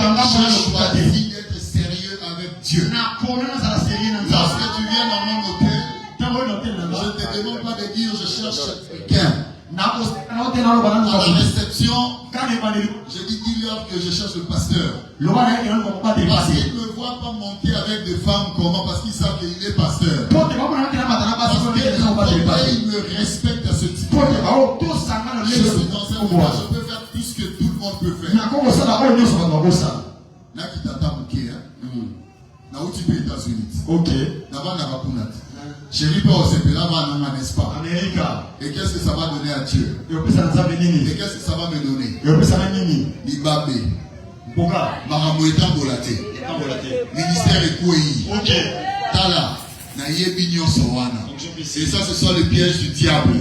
choisi d'être sérieux avec Dieu. Lorsque tu viens dans mon hôtel, je ne te demande pas de dire je cherche quelqu'un. À la réception, je dis dis-leur que je cherche le pasteur. Parce qu'ils ne me voient pas monter avec des femmes comment, parce qu'ils savent qu'il est pasteur. Parce qu'ils me respectent à ce type. Je suis dans un endroit, je peux faire tout ce que tout le monde peut faire. Ok. Chérie, n'est-ce pas? Et qu'est-ce que ça va donner à Dieu? Et qu'est-ce que ça va me donner? Libabé. Ministère Tala. Et ça, ce sont les pièges du diable.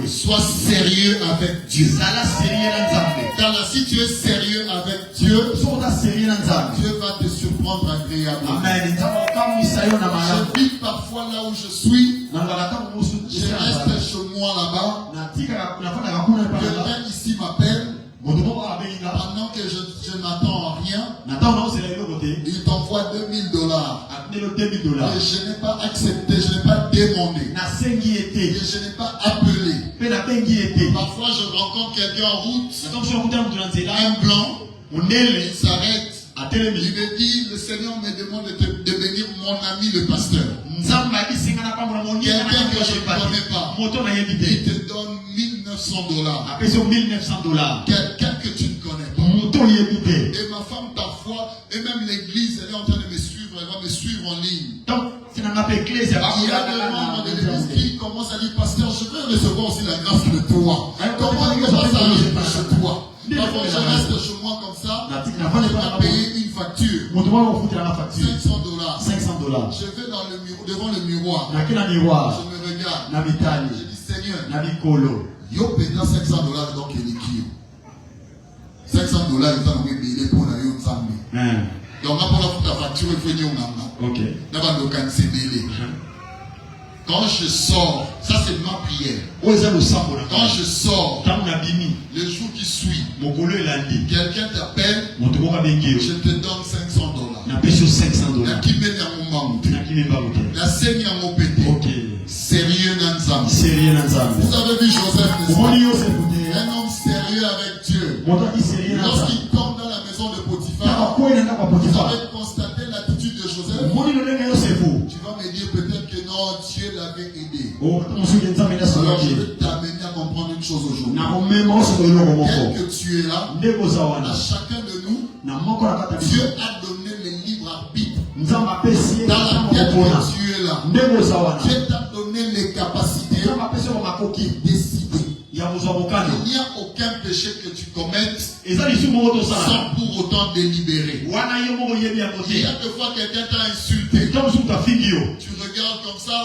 Sois sérieux avec Dieu. Si tu es sérieux avec Dieu, Dieu va te surprendre agréablement. Je vis parfois là où je suis. Je reste chez moi là-bas. Quelqu'un ici m'appelle. Pendant que je n'attends rien, il t'envoie $2000. Et je n'ai pas accepté, je n'ai pas demandé. Et je n'ai pas appelé. Parfois je rencontre quelqu'un en route, un blanc, il s'arrête. Il me dit, le Seigneur me demande de devenir mon ami le pasteur. Quelqu'un que je ne connais pas, il te donne $1900. Quelqu'un que tu ne connais pas. Et ma femme parfois, et même l'église, elle est en train de me suivre, elle va me suivre en ligne. Il y a des membres de l'église qui commencent à dire, pasteur, je veux recevoir aussi la grâce de toi. Comment ça arrive chez toi? Parfois je reste chez moi comme ça, je vais payer une facture. $500. Je vais devant le miroir. Je me regarde. Je dis, Seigneur, yo payant $500 donc il est qui? $500 il est pour la yo nzambe. Donc pour la facture il faut dire OK. Quand je sors, ça c'est ma prière. Quand je sors, le jour qui suit, quelqu'un t'appelle, je te donne $500. La scène est mon pété. Sérieux Nanzam. Vous avez vu Joseph, un homme sérieux avec Dieu. Lorsqu'il tombe dans la maison de Potiphar, vous avez constaté l'attitude de Joseph. Tu vas me dire peut-être que non, Dieu l'avait aidé. Alors je vais t'amener à comprendre une chose aujourd'hui. Tel que tu es là, à chacun de nous, Dieu a donné le libre arbitre. Dans laquelle tu es là, Dieu t'a donné les capacités de décider. Il n'y a aucun péché que tu commettes sans pour autant délibérer. Il y a des fois quelqu'un t'a insulté. Tu regardes comme ça.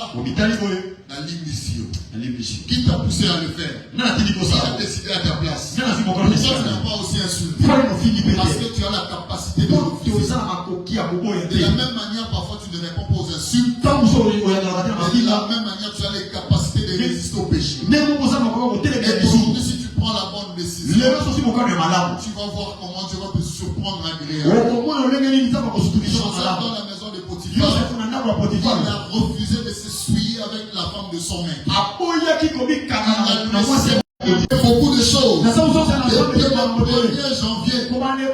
La limite. Qui t'a poussé à le faire? Qui a décidé à ta place? Pourquoi tu n'as pas aussi insulté? Parce que tu as la capacité de refuser. De la même manière, parfois tu ne réponds pas aux insultes. De la même manière, tu as les capacités de résister au péché. Et aujourd'hui, si tu prends la bonne décision, tu vas voir comment Dieu va te surprendre agréablement. Joseph dans la maison de Potiphar, il a refusé de s'essuyer avec la femme de son maître. Il y a beaucoup de choses. Depuis le 1er janvier, on avait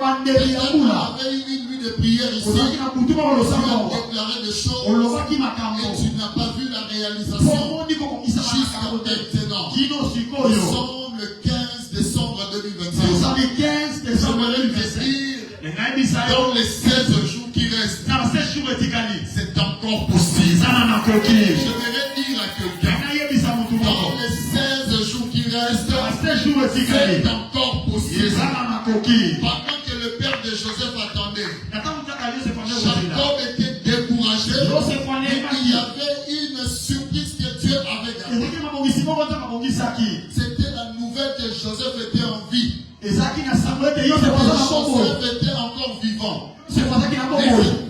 une nuit de prière ici. Tu as déclaré des choses et tu n'as pas vu la réalisation jusqu'à maintenant. Nous sommes le 15 décembre 2025. Dans les 16 jours qui restent, c'est encore possible. Je vais dire à quelqu'un, dans les 16 jours qui restent, c'est encore possible. Pendant que le père de Joseph attendait, Jacob était découragé, mais il y avait une surprise que Dieu avait gardée. C'était la nouvelle que Joseph était en vie. Joseph était encore vivant. Et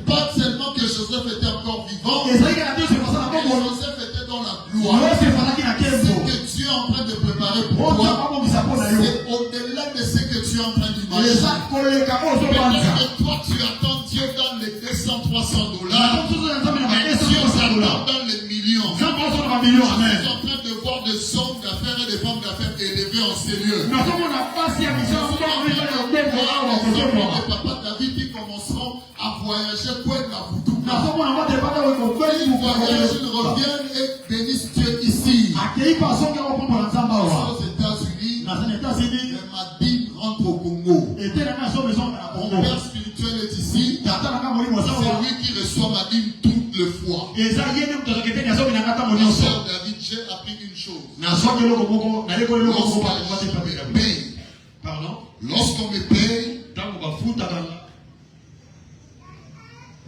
pas seulement que Joseph était encore vivant, mais Joseph était dans la gloire. Ce que Dieu est en train de préparer pour toi, c'est au-delà de ce que tu tu es en train d'imaginer. Peut-être que toi tu attends Dieu dans les 200, 300 dollars. Mais Dieu s'attend dans les millions. Je suis en train de voir des hommes d'affaires et des femmes d'affaires élevés en sérieux. Les papas David qui commenceront à voyager pour être la Boudou. Ils voyagent, ils reviennent et bénissent Dieu ici. Aux États-Unis, ma dîme rentre au Congo. Mon père spirituel est ici. C'est lui qui reçoit ma dîme toutes les fois. Mon cher David, j'ai appris une chose.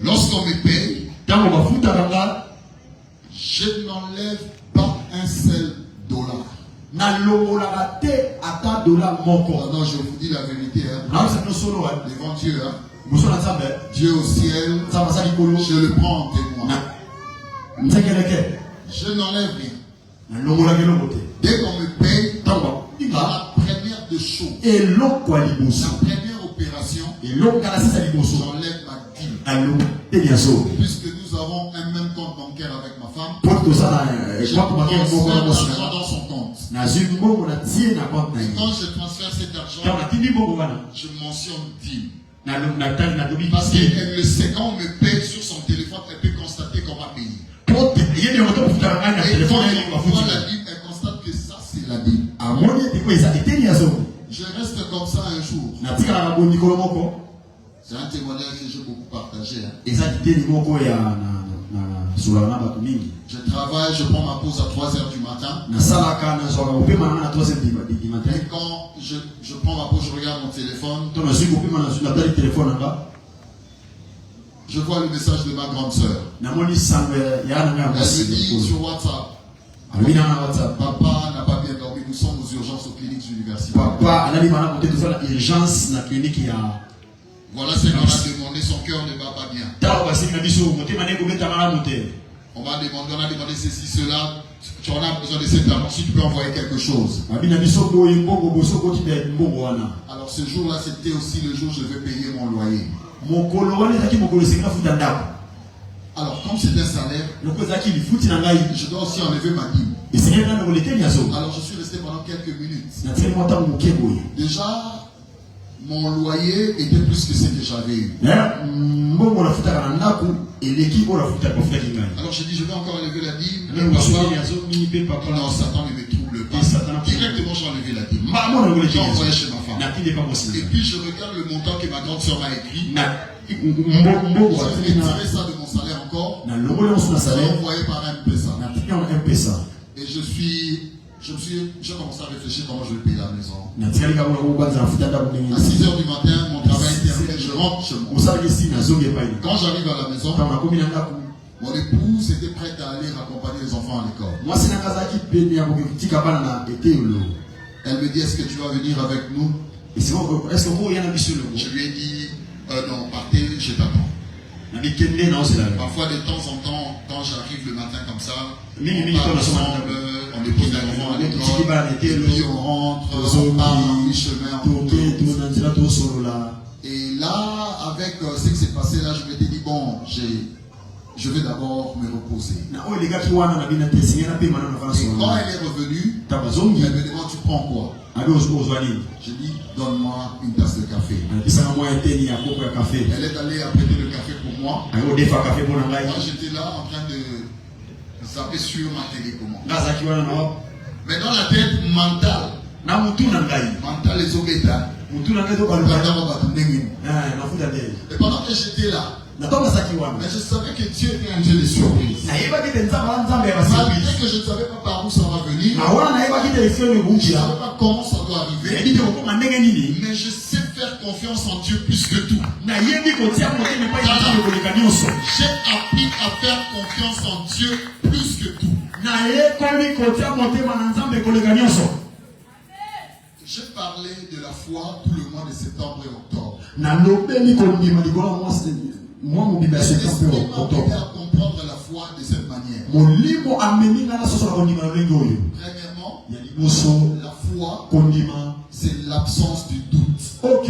Lorsqu'on me paye, je n'enlève pas un seul dollar. Non, je vous dis la vérité. Devant Dieu. Dieu au ciel, je le prends en témoin. Je n'enlève rien. Dès qu'on me paye, la première des choses, la première opération, j'enlève ma dîme. Puisque nous avons un même compte bancaire avec ma femme, je transfère l'argent dans son compte. Et quand je transfère cet argent, je mentionne dîme. Parce qu'elle le sait, quand on me paye sur son téléphone, elle peut constater qu'on m'a payé. Et quand elle voit la dîme, elle constate que ça c'est la dîme. Je reste comme ça un jour. C'est un témoignage que j'ai beaucoup partagé. Je travaille, je prends ma pause à 3h du matin. Et quand je prends ma pause, je regarde mon téléphone. Je vois le message de ma grande sœur. Elle me dit sur WhatsApp, papa n'a pas bien dormi, nous sommes aux urgences aux cliniques universitaires. Voilà ce qu'on a demandé, son cœur ne va pas bien. On m'a demandé, on a demandé ceci, cela. Tu en as besoin de cet argent, si tu peux envoyer quelque chose. Alors ce jour-là, c'était aussi le jour où je vais payer mon loyer. Alors comme c'est un salaire, je dois aussi enlever ma dîme. Alors je suis resté pendant quelques minutes. Déjà, mon loyer était plus que ce que j'avais eu. Alors j'ai dit, je vais encore enlever la dîme. Papa, non, Satan ne me trouble pas. Directement, j'ai enlevé la dîme. J'ai envoyé chez ma femme. Et puis je regarde le montant que ma grande soeur m'a écrit. J'ai retiré ça de mon salaire encore. J'ai envoyé par un PESA. Et j'ai commencé à réfléchir comment je vais payer la maison. À 6h du matin, mon travail est terminé, je rentre chez moi. Quand j'arrive à la maison, mon épouse était prête à aller accompagner les enfants à l'école. Elle me dit, est-ce que tu vas venir avec nous? Je lui ai dit, non, partez, je t'attends. Parfois, de temps en temps, quand j'arrive le matin comme ça, on part ensemble, on dépose les enfants à l'école, et puis on rentre, on part à mi-chemin, on tourne. Et là, avec ce qui s'est passé là, je m'étais dit, bon, je vais d'abord me reposer. Et quand elle est revenue, elle me demande, tu prends quoi? Je dis, donne-moi une tasse de café. Elle est allée apprêter le café pour moi. Moi j'étais là en train de zapper sur ma télécommande. Mais dans la tête mentale, les obétas. Et pendant que j'étais là, mais je savais que Dieu était un Dieu de surprise. Malgré que je ne savais pas par où ça va venir, je ne savais pas comment ça doit arriver, mais je sais faire confiance en Dieu plus que tout. J'ai appris à faire confiance en Dieu plus que tout. J'ai parlé de la foi tout le mois de septembre et octobre. L'Esprit m'a aidé à comprendre la foi de cette manière. Premièrement, la foi, c'est l'absence du doute. Ok.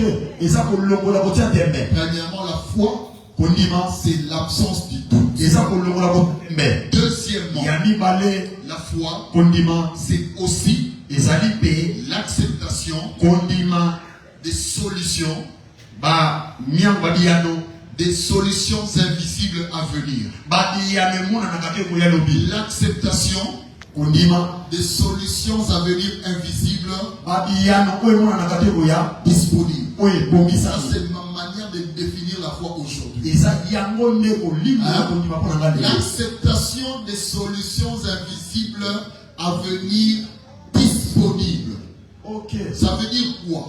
Premièrement, la foi, c'est l'absence du doute. Deuxièmement, la foi, c'est aussi l'acceptation des solutions, des solutions invisibles à venir. L'acceptation des solutions à venir invisibles disponibles. Ça, c'est ma manière de définir la foi aujourd'hui. L'acceptation des solutions invisibles à venir disponibles. Ça veut dire quoi?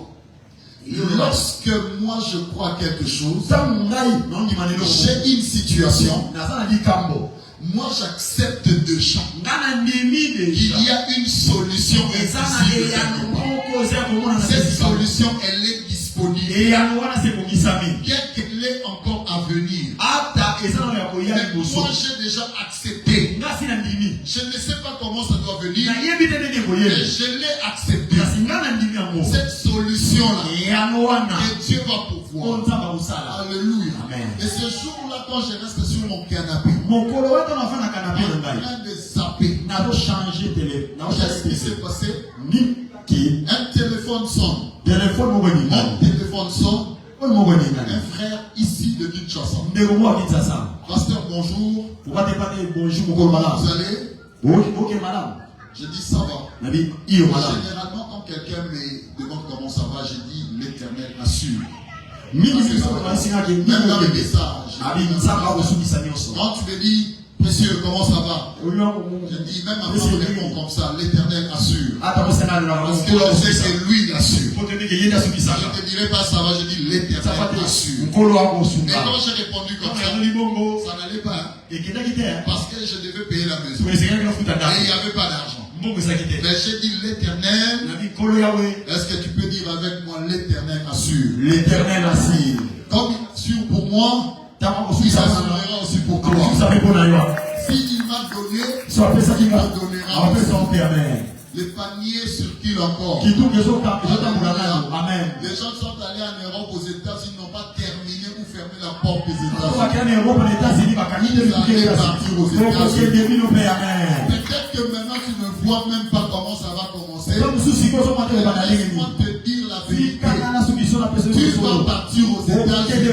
Lorsque moi je crois quelque chose, j'ai une situation, moi j'accepte déjà qu'il y a une solution invisible. Cette solution, elle est disponible. Bien qu'elle est encore à venir. Mais moi j'ai déjà accepté. Je ne sais pas comment ça doit venir, mais je l'ai accepté. Cette solution-là, que Dieu va pouvoir. Alléluia. Amen. Et ce jour-là, quand je reste sur mon canapé, en train de zapper, qu'est-ce qui s'est passé? Un téléphone sonne. Mon téléphone sonne. Un frère ici de Kinshasa. Pasteur, bonjour. Vous allez? Je dis ça va. Généralement, quand quelqu'un me demande comment ça va, je dis l'Éternel assure. Même dans le message, quand tu me dis précieux, comment ça va, je dis même avant de répondre comme ça, l'Éternel assure. Parce que je sais que lui l'assure. Je ne te dirai pas ça va, je dis l'Éternel assure. Et quand j'ai répondu comme ça, ça n'allait pas. Parce que je devais payer la maison. Et il n'y avait pas d'argent. Mais j'ai dit l'Éternel. Est-ce que tu peux dire avec moi l'Éternel assure? L'Éternel assure. Comme il assure pour moi, il assurera aussi pour toi. S'il m'a donné, il me donnera aussi. Les paniers circulent encore. Amen. Les gens sont allés en Europe, aux États-Unis, n'ont pas terminé ou fermé la porte des États-Unis. Peut-être que maintenant tu ne vois même pas comment ça va commencer. Laisse-moi te dire la vérité. Tu vas partir aux États-Unis.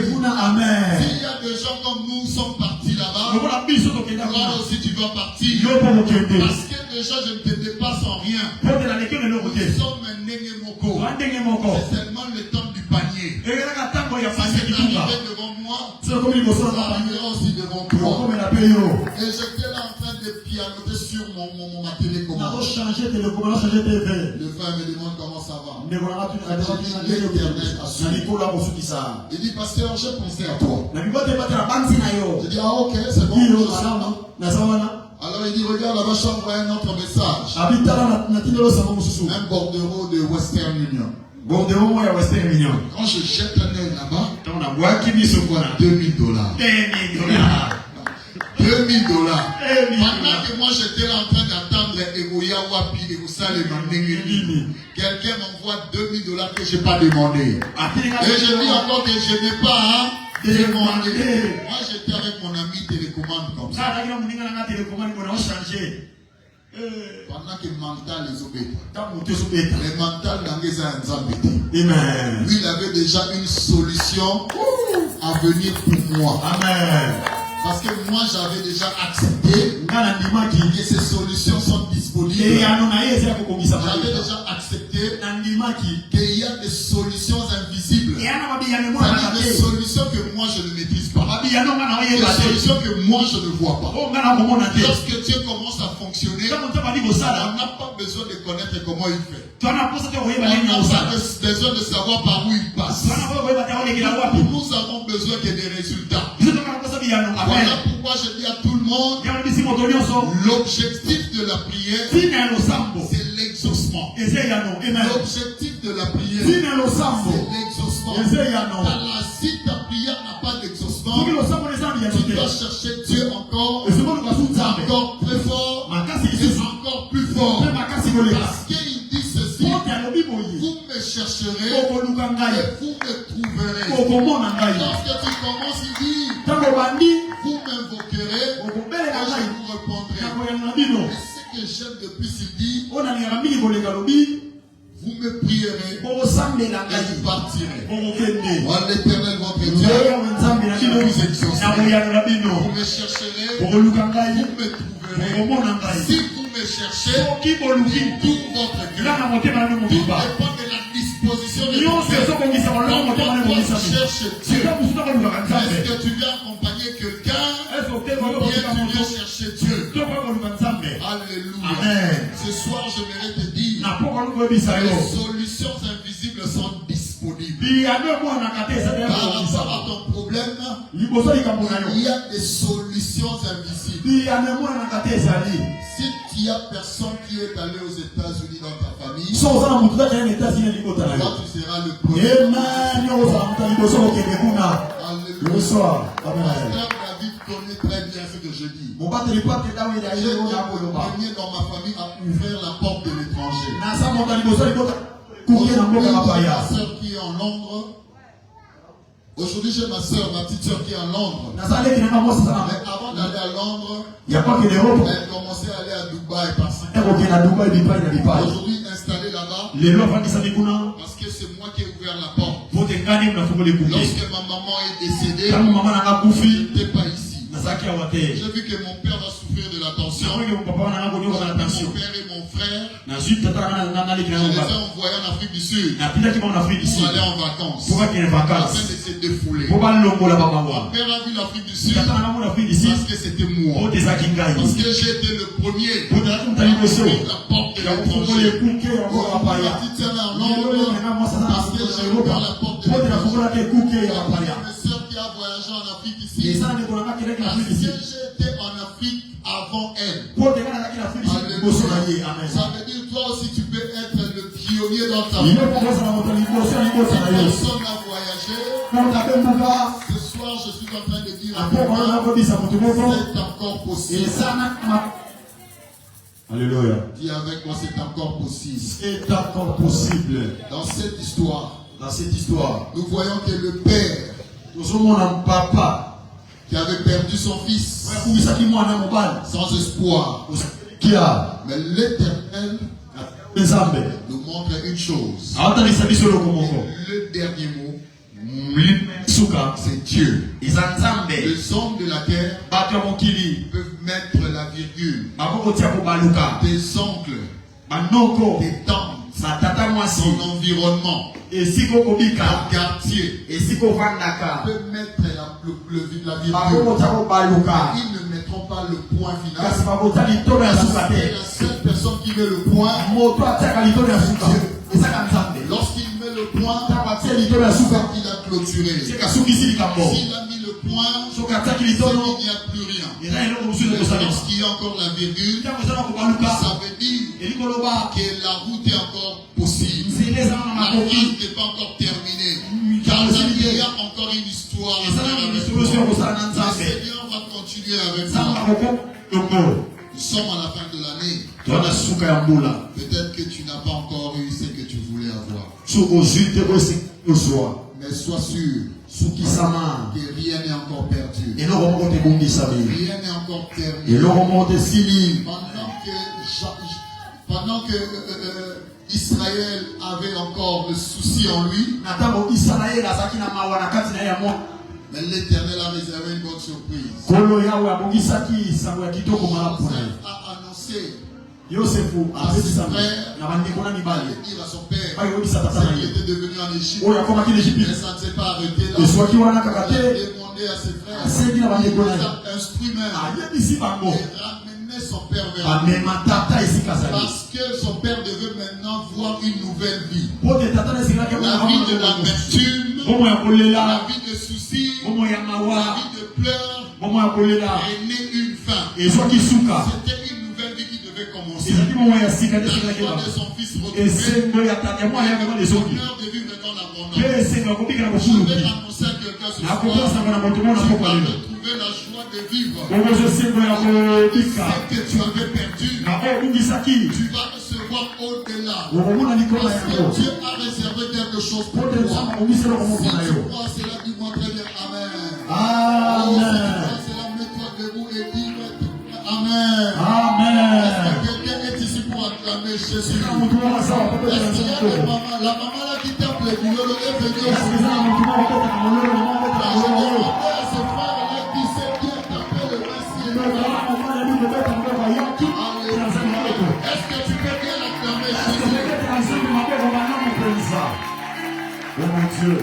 S'il y a des gens comme nous sont partis là-bas, toi aussi tu vas partir. Parce que déjà je ne te dépasse en rien. Nous sommes un Nengemoko. C'est seulement le temps du panier. Si c'est arrivé devant moi, ça arrivera aussi devant toi. Et j'étais là en train de pianoter sur ma télécommande. Le frère me demande comment ça va. Il dit, pasteur, j'ai pensé à toi. Je dis, ah ok, c'est bon. Alors il dit, regarde là-bas, je t'envoie un autre message. Un bordereau de Western Union. Quand je jette un œil là-bas, $2,000. $2,000. Pendant que moi j'étais là en train d'attendre Egoya Wapi et quelqu'un m'envoie $2,000 que je n'ai pas demandé. Et je dis encore que je n'ai pas demandé. Moi j'étais avec mon ami télécommande comme ça. Pendant que mental les obéit. Le mental dans les embêtés. Lui il avait déjà une solution à venir pour moi. Amen. Parce que moi j'avais déjà accepté que ces solutions sont disponibles. J'avais déjà accepté qu'il y a des solutions invisibles. Il y a des solutions que moi je ne maîtrise pas. Des solutions que moi je ne vois pas. Lorsque Dieu commence à fonctionner, on n'a pas besoin de connaître comment il fait. On n'a pas besoin de savoir par où il passe. Nous avons besoin que des résultats. Voilà pourquoi je dis à tout le monde, l'objectif de la prière, c'est l'exaucement. L'objectif de la prière, c'est l'exaucement. Si ta prière n'a pas d'exaucement, tu dois chercher Dieu encore très fort et encore plus fort. Parce qu'il dit ceci, vous me chercherez vous me trouverez. Lorsque tu commences, il dit, vous m'invoquerez, et je vous répondrai. Et ce que j'aime de plus, il dit, vous me prierez et vous partirez. L'Éternel votre Dieu, je vous exaucerai. Vous me chercherez, vous me trouverez. Si vous me cherchez, tout votre cœur. Tout dépend de la disposition de ton cœur. Toi, tu cherches Dieu. Est-ce que tu viens accompagner quelqu'un ou bien tu viens chercher Dieu? Alléluia. Ce soir, je voudrais te dire, les solutions invisibles sont disponibles. Par rapport à ton problème, il y a des solutions invisibles. Si il n'y a personne qui est allé aux États-Unis dans ta famille, toi tu seras le premier. Alléluia. Pasteur David connaît très bien ce que je dis. J'ai été le premier dans ma famille à ouvrir la porte de l'étranger. Aujourd'hui, j'ai ma soeur, ma petite soeur qui est en Londres. Mais avant d'aller à Londres, elle commençait à aller à Dubaï parce que aujourd'hui installée là-bas, parce que c'est moi qui ai ouvert la porte. Lorsque ma maman est décédée, je n'étais pas ici. J'ai vu que mon père va souffrir de la tension. Mon père et mon frère, je les ai envoyés en Afrique du Sud pour aller en vacances. Afin de se défouler. Mon père a vu l'Afrique du Sud parce que c'était moi. Parce que j'étais le premier à ouvrir la porte de l'étranger. Ma petite sœur est en Londres parce que j'ai ouvert la porte de l'étranger. Ma sœur qui a voyagé en Afrique ici. Parce que j'étais en Afrique avant elle. Alléluia. Ça veut dire toi aussi tu peux être le pionnier dans ta vie. Personne n'a voyagé. Ce soir je suis en train de dire à toi, c'est encore possible. Alléluia. Dis avec moi, c'est encore possible. C'est encore possible. Dans cette histoire, nous voyons que le père, mon papa, qui avait perdu son fils sans espoir, mais l'Éternel nous montre une chose. Le dernier mot, c'est Dieu. Les hommes de la terre peuvent mettre la virgule. Tes oncles, tes tantes, son environnement, ton quartier peut mettre la virgule. Ils ne mettront pas le point final. C'est la seule personne qui met le point. Lorsqu'il met le point, il a clôturé. S'il a mis le point, il n'y a plus rien. Lorsqu'il y a encore la virgule, ça veut dire que la route est encore possible. La route n'est pas encore terminée. Car il y a encore une histoire à faire avec toi. Le Seigneur va continuer avec toi. Nous sommes à la fin de l'année. Peut-être que tu n'as pas encore eu ce que tu voulais avoir. Mais sois sûr que rien n'est encore perdu. Rien n'est encore terminé. Pendant que Israël avait encore le souci en lui, mais l'Éternel a réservé une bonne surprise. A annoncé à ses frères, allait dire à son père, il était devenu en Égypte, mais ça ne s'est pas arrêté là. Il a demandé à ses frères, il les a instruits même, et ramener son père vers lui. Parce que son père devait maintenant voir une nouvelle vie. La vie de l'amertume, la vie de soucis, la vie de pleurs, est née une fin. C'était une nouvelle vie qui devait commencer. La joie de son fils retrouvé, le bonheur de vivre dans l'abondance. Je vais annoncer à quelqu'un ce soir, tu vas retrouver la joie de vivre. Ce que tu avais perdu, tu vas recevoir voir au-delà. Parce que Dieu a réservé quelque chose pour toi. Si tu crois cela, dis-moi très bien Amen. Amen. Cela, mets-toi debout et dis Amen. Amen. Est-ce que quelqu'un est ici pour acclamer Jésus? Est-ce qu'il y a la maman là qui tape les boulots est venue aujourd'hui? Est-ce que tu peux bien l'acclamer Oh mon Dieu.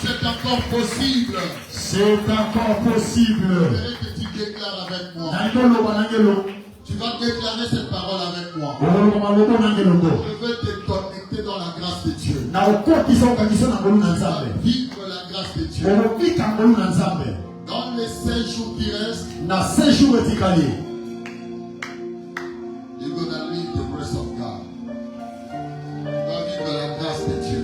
C'est encore possible. C'est encore possible. Je voudrais que tu déclares avec moi. Tu vas déclarer cette parole avec moi. Je veux te connecter dans la grâce de Dieu. Vivre la grâce de Dieu. Dans les 5 jours qui restent, you're gonna live the grace of God. Tu vas vivre la grâce de Dieu.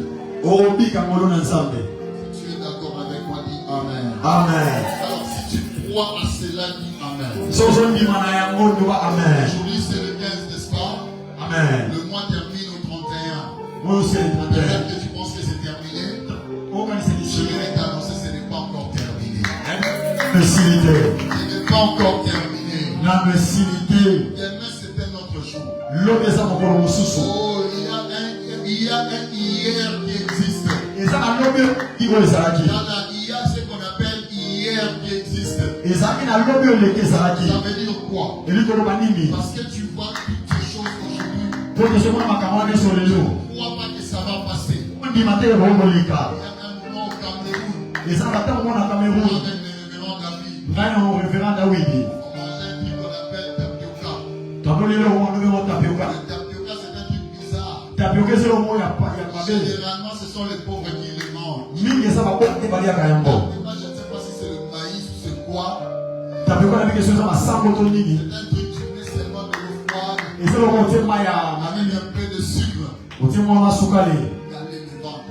Si tu es d'accord avec moi, dis Amen. Amen. Alors si tu crois à cela, dis Amen. Aujourd'hui c'est le 15, n'est-ce pas? Amen. Le mois termine au 31. Peut-être Peut-être que tu penses que c'est terminé. Je vais t'annoncer, ce n'est pas encore terminé. Ce n'est pas encore terminé. Demain, c'est un autre jour. Oh, il y a un hier qui existe. Il y a ce qu'on appelle hier qui existe. Ça veut dire quoi? Parce que tu vois toutes ces choses aujourd'hui. Ne crois pas que ça va passer. Il y a un moment au Cameroun. Avec le révérend David. On mange un truc qu'on appelle tapioca. Le tapioca, c'est un truc bizarre. Généralement, ce sont les pauvres qui le mangent. Je ne sais pas si c'est le maïs ou c'est quoi. C'est un truc, tu mets seulement de l'eau froide. Avec un peu de sucre. Pour caler le ventre.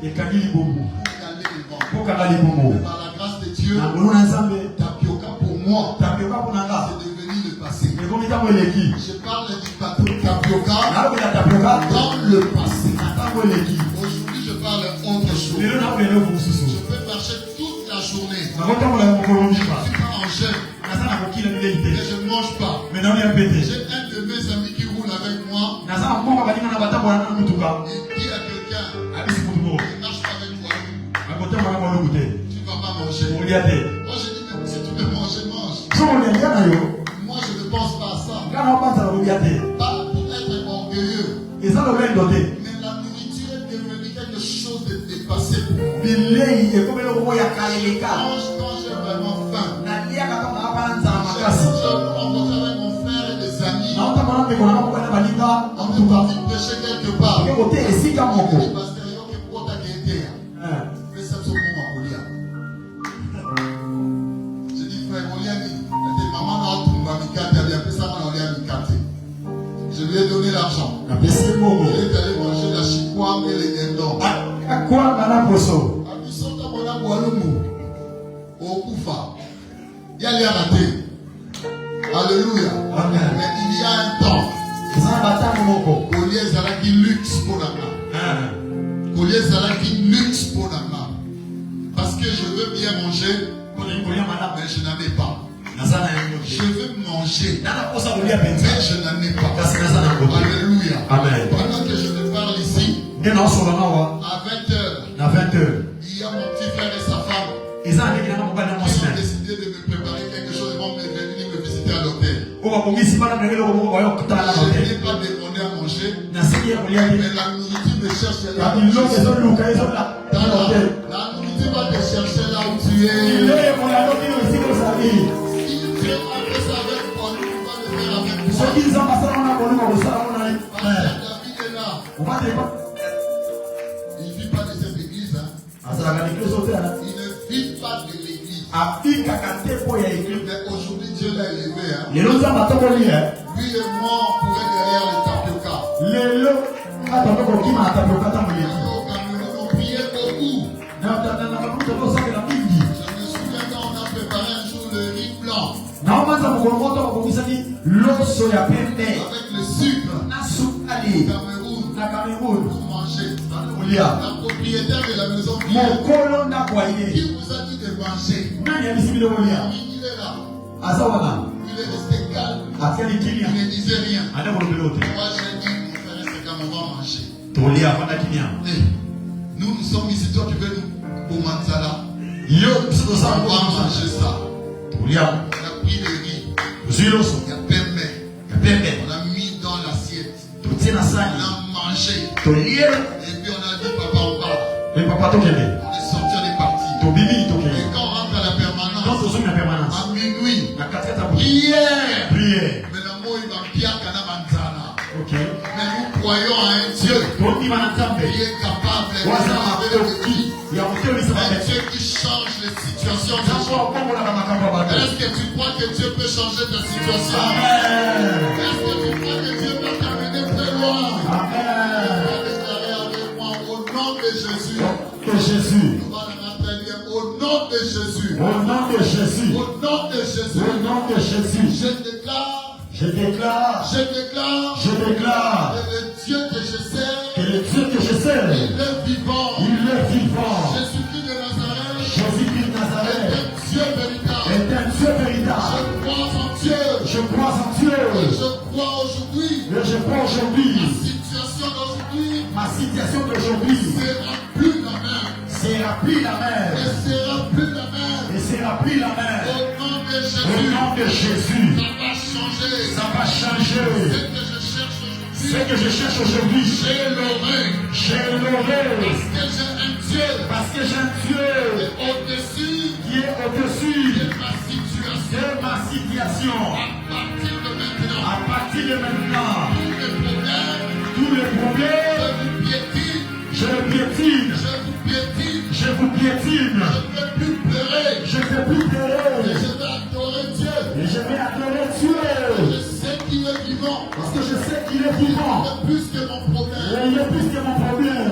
Pour caler le ventre. Mais par la grâce de Dieu, tapioca pour moi, c'est devenu le passé. Je parle du tapioca dans le passé. Aujourd'hui, je parle autre chose. Je peux marcher toute la journée. Je ne suis pas en jeûne. Mais je ne mange pas. J'ai un de mes amis qui roule avec moi. Il dit à quelqu'un, ne marche pas avec moi. Tu ne vas pas manger. Moi, je dis, mais si tu veux manger, mange. Moi, je ne pense pas à ça. Pas pour être orgueilleux. Mais la nourriture est devenue quelque chose de dépassé pour moi. Quand j'ai vraiment faim, on rencontre avec mon frère et des amis. On est parti pêcher quelque part. Je dis, pasteur, yo, qui porte à Kété. Mais ça me sauve mon Macolia. Je dis, frère, Oliani, maman n'a pas tout mamikate, elle a appelé ça Oliani. Je lui ai donné l'argent. Il est allé manger la chikwam et les dindons. Il y a les ratés. Alléluia. Amen. Mais il y a un temps. Collier Zalaki luxe pour la main. Collier Zalaki luxe pour la main. Parce que je veux bien manger, mais je n'en ai pas. Je veux manger, mais je n'en ai pas. Alléluia. Amen. Pendant que je te parle ici, à 20h, il y a mon petit frère et sa femme qui ont décidé de me préparer quelque chose. Ils vont venir me visiter à l'hôtel. Je n'ai pas demandé à manger, mais la nourriture me cherche là. La nourriture va te chercher là où tu es. Si tu fais ça avec moi, tu vas le faire avec moi. David est là. Il ne vit pas de cette église. Il ne vit pas de l'église. Mais aujourd'hui, Dieu l'a élevé. Lui et moi, on pourrait derrière les tapioca. Au Cameroun, on priait beaucoup. Je me souviens quand on a préparé un jour le riz blanc. Avec le sucre. Cameroun. Pour manger. Olia. La propriétaire de la maison qui Mon colon n'a pas vous a dit de manger. Il est là. Il est resté calme. Il ne disait rien. Moi j'ai dit, mon frère, c'est quand on va manger. Nous sommes ici, toi tu veux nous pour Manzala. On va manger ça. On a pris le riz. Il y a pembe. On a mis dans l'assiette. On a mangé. Et puis on a dit, papa, on part. On est sorti, on est parti. Et quand on rentre à la permanence, à minuit, prière. Mais l'amour, il va bien qu'à la Manzala. Mais nous croyons à un Dieu qui est capable de un Dieu qui change les situations. Est-ce que tu crois que Dieu peut changer ta situation? Est-ce que tu crois que Dieu peut t'amener très loin? On va déclarer avec moi au nom de Jésus. On va le rappeler bien au nom de Jésus. Au nom de Jésus. Au nom de Jésus. Au nom de Jésus. Je déclare Je déclare que le Dieu que je sers, que le Dieu que je sers, il est vivant. Jésus-Christ de Nazareth est un Dieu véritable. Je crois en Dieu. Et je crois aujourd'hui. Ma situation d'aujourd'hui sera plus la même. Et sera plus la même. Au nom de Jésus. Ça va changer. Ce que je cherche aujourd'hui, j'ai l'aurai. Parce que j'ai un Dieu qui est au-dessus de ma situation. À partir de maintenant, tous les problèmes, je les piétine. Je vous piétine. Je ne peux plus pleurer. Et je vais adorer Dieu. Je sais qu'il est vivant. Parce que je sais qu'il est vivant. Il est plus que mon problème.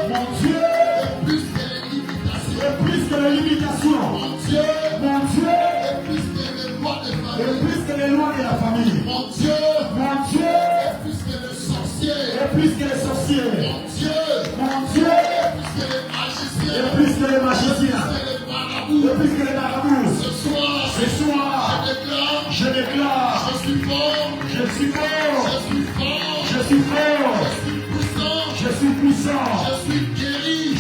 Mon Dieu est plus que les limitations. Mon Dieu est plus que les lois de la famille. Mon Dieu est plus que les sorciers. Mon Dieu est plus que les magiciens. Plus que les marabouts. Ce soir, je déclare, je suis fort, je suis puissant,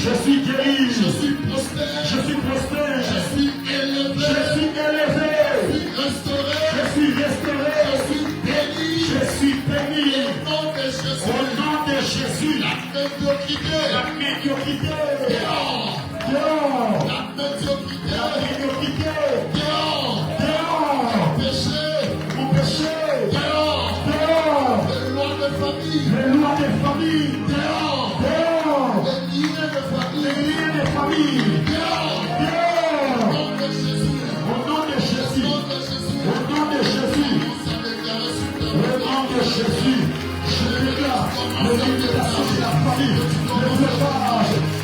je suis guéri, je suis prospère, je suis élevé, je suis restauré, je suis béni, au nom de Jésus, la médiocrité, la médiocrité, mon péché, les lois de famille, les liens de famille, au nom de Jésus, je déclare les limitations de la famille,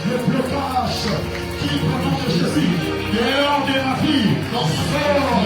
le blocage, qui au nom de Jésus, dehors de ma vie, sort.